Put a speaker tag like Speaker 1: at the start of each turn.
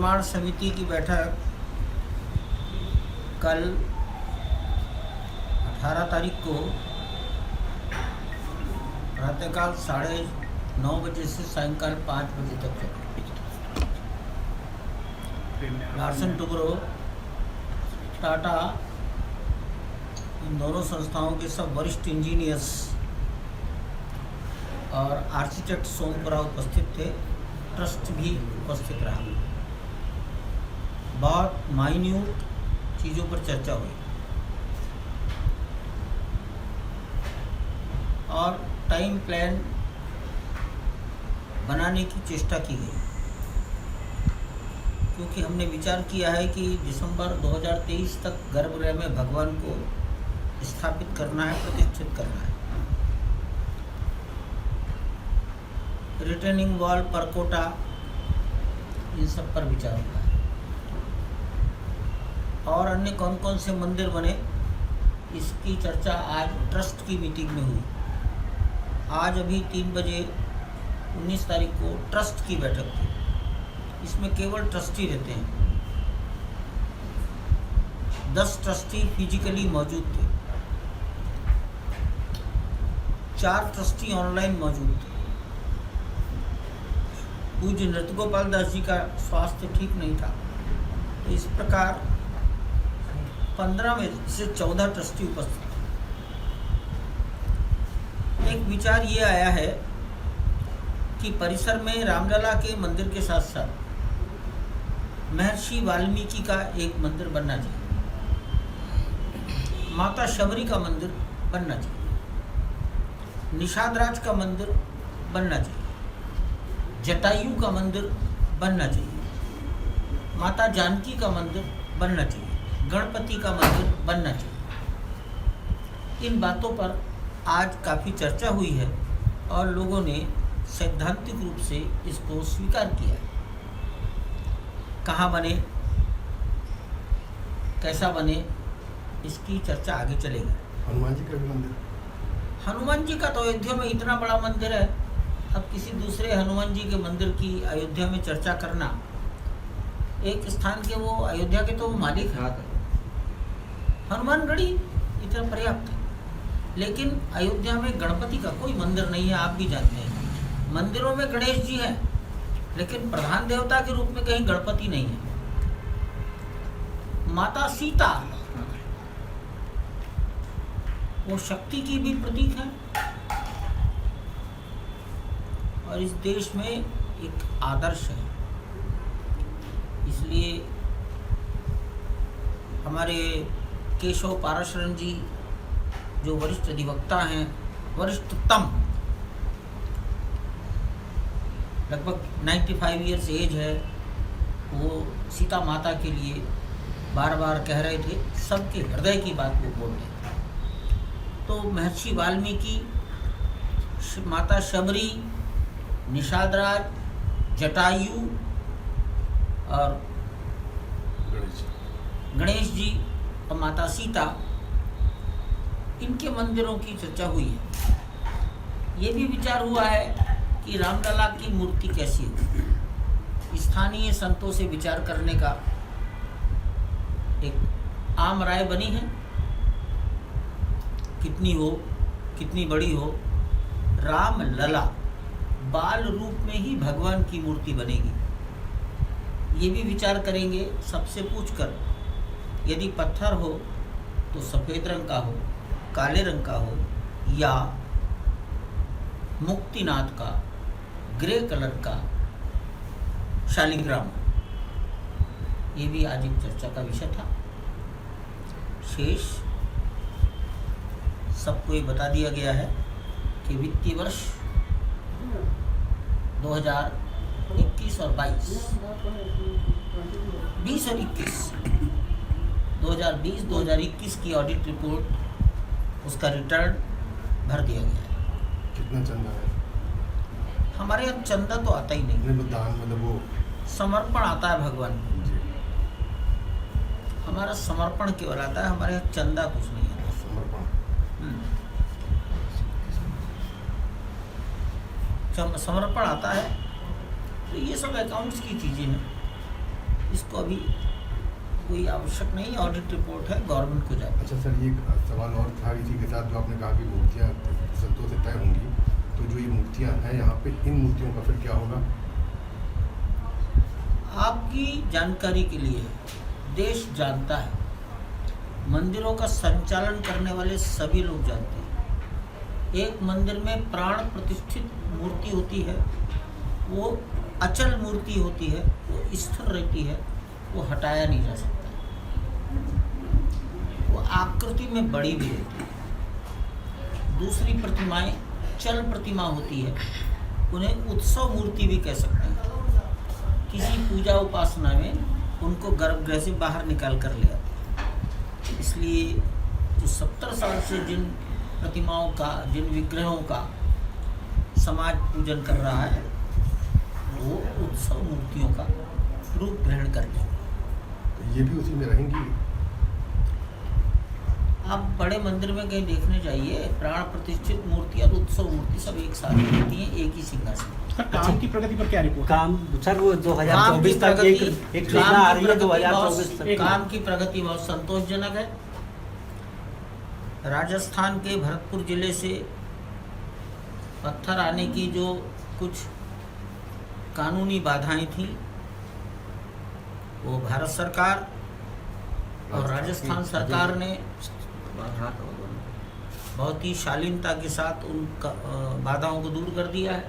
Speaker 1: निर्माण समिति की बैठक कल 18 तारीख को प्रातःकाल 9:30 बजे से सायंकाल 5 बजे तक चलेगी। लार्सन टुब्रो, टाटा, इन दोनों संस्थाओं के सब वरिष्ठ इंजीनियर्स और आर्किटेक्ट सोमपुरा उपस्थित थे। ट्रस्ट भी उपस्थित रहा। बहुत माइन्यूट चीज़ों पर चर्चा हुई और टाइम प्लान बनाने की चेष्टा की गई, क्योंकि हमने विचार किया है कि दिसंबर 2023 तक गर्भगृह में भगवान को स्थापित करना है, प्रतिष्ठित करना है। रिटर्निंग वॉल, परकोटा, इन सब पर विचार हुआ है। और अन्य कौन कौन से मंदिर बने, इसकी चर्चा आज ट्रस्ट की मीटिंग में हुई। आज अभी 3 बजे 19 तारीख को ट्रस्ट की बैठक थी। इसमें केवल ट्रस्टी रहते हैं। 10 ट्रस्टी फिजिकली मौजूद थे, 4 ट्रस्टी ऑनलाइन मौजूद थे। पूज्य नृत्यगोपाल दास जी का स्वास्थ्य ठीक नहीं था, तो इस प्रकार 15 में से 14 ट्रस्टी उपस्थित थे। एक विचार ये आया है कि परिसर में रामलला के मंदिर के साथ साथ महर्षि वाल्मीकि का एक मंदिर बनना चाहिए, माता शबरी का मंदिर बनना चाहिए, निषादराज का मंदिर बनना चाहिए, जटायु का मंदिर बनना चाहिए, माता जानकी का मंदिर बनना चाहिए, गणपति का मंदिर बनना चाहिए। इन बातों पर आज काफ़ी चर्चा हुई है और लोगों ने सैद्धांतिक रूप से इसको स्वीकार किया है। कहाँ बने, कैसा बने, इसकी चर्चा आगे चलेगी।
Speaker 2: हनुमान जी का भी मंदिर,
Speaker 1: हनुमान जी का तो अयोध्या में इतना बड़ा मंदिर है, अब किसी दूसरे हनुमान जी के मंदिर की अयोध्या में चर्चा करना, एक स्थान के वो अयोध्या के तो वो मालिक हैं, हनुमानगढ़ी इतना पर्याप्त है। लेकिन अयोध्या में गणपति का कोई मंदिर नहीं है, आप भी जानते हैं। मंदिरों में गणेश जी हैं, लेकिन प्रधान देवता के रूप में कहीं गणपति नहीं है। माता सीता वो शक्ति की भी प्रतीक है और इस देश में एक आदर्श है। इसलिए हमारे केशव पाराशरण जी जो वरिष्ठ अधिवक्ता हैं, वरिष्ठतम, लगभग 95 ईयर्स एज है, वो सीता माता के लिए बार बार कह रहे थे, सबके हृदय की बात वो बोल रहे थे। तो महर्षि वाल्मीकि, माता शबरी, निषादराज, जटायु और गणेश जी और माता सीता, इनके मंदिरों की चर्चा हुई है। ये भी विचार हुआ है कि रामलला की मूर्ति कैसी हो। स्थानीय संतों से विचार करने का एक आम राय बनी है, कितनी हो, कितनी बड़ी हो। रामलला बाल रूप में ही भगवान की मूर्ति बनेगी, ये भी विचार करेंगे सबसे पूछकर। यदि पत्थर हो तो सफ़ेद रंग का हो, काले रंग का हो, या मुक्तिनाथ का ग्रे कलर का शालिग्राम, ये भी आज एक चर्चा का विषय था। शेष सबको ये बता दिया गया है कि वित्तीय वर्ष 2021 और 20 और 21, 2020-2021 की ऑडिट रिपोर्ट, उसका रिटर्न भर दिया गया है।
Speaker 2: कितना चंदा है?
Speaker 1: हमारे यहाँ चंदा तो आता ही नहीं,
Speaker 2: दान मतलब वो
Speaker 1: समर्पण आता है भगवान को। हमारा समर्पण केवल आता है, हमारे यहाँ चंदा कुछ नहीं आता। समर्पण आता है, तो ये सब अकाउंट्स की चीज़ें हैं। इसको अभी कोई आवश्यक नहीं, ऑडिट रिपोर्ट है, गवर्नमेंट को जाए।
Speaker 2: अच्छा सर, ये एक सवाल और था इसी के साथ, जो आपने कहा कि मूर्तियाँ संतों से तय होंगी, तो जो ये मूर्तियाँ हैं यहाँ पे, इन मूर्तियों का फिर क्या होगा?
Speaker 1: आपकी जानकारी के लिए देश जानता है, मंदिरों का संचालन करने वाले सभी लोग जानते हैं। एक मंदिर में प्राण प्रतिष्ठित मूर्ति होती है, वो अचल मूर्ति होती है, वो स्थिर रहती है, वो हटाया नहीं जा सकता, वो आकृति में बड़ी भी रहती है। दूसरी प्रतिमाएं चल प्रतिमा होती है, उन्हें उत्सव मूर्ति भी कह सकते हैं। किसी पूजा उपासना में उनको गर्भगृह से बाहर निकाल कर ले आते हैं। इसलिए जो 70 साल से जिन प्रतिमाओं का, जिन विग्रहों का समाज पूजन कर रहा है, वो उत्सव मूर्तियों का रूप ग्रहण कर लेंगे।
Speaker 2: तो ये भी उसी में रहेंगी?
Speaker 1: आप बड़े मंदिर में कहीं देखने जाइए, प्राण प्रतिष्ठित मूर्ति और उत्सव मूर्ति सब एक साथ रहती हैं, एक ही सिंहासन।
Speaker 3: सर, काम की प्रगति पर क्या रिपोर्ट?
Speaker 4: काम सर, वो 2024 तक एक सूचना आ रही है 2024 तक।
Speaker 1: काम की प्रगति बहुत संतोषजनक है। राजस्थान के भरतपुर जिले से पत्थर आने की जो कुछ कानूनी बाधाएं थीं, वो भारत सरकार और राजस्थान सरकार ने बहुत ही शालीनता के साथ उन बाधाओं को दूर कर दिया है।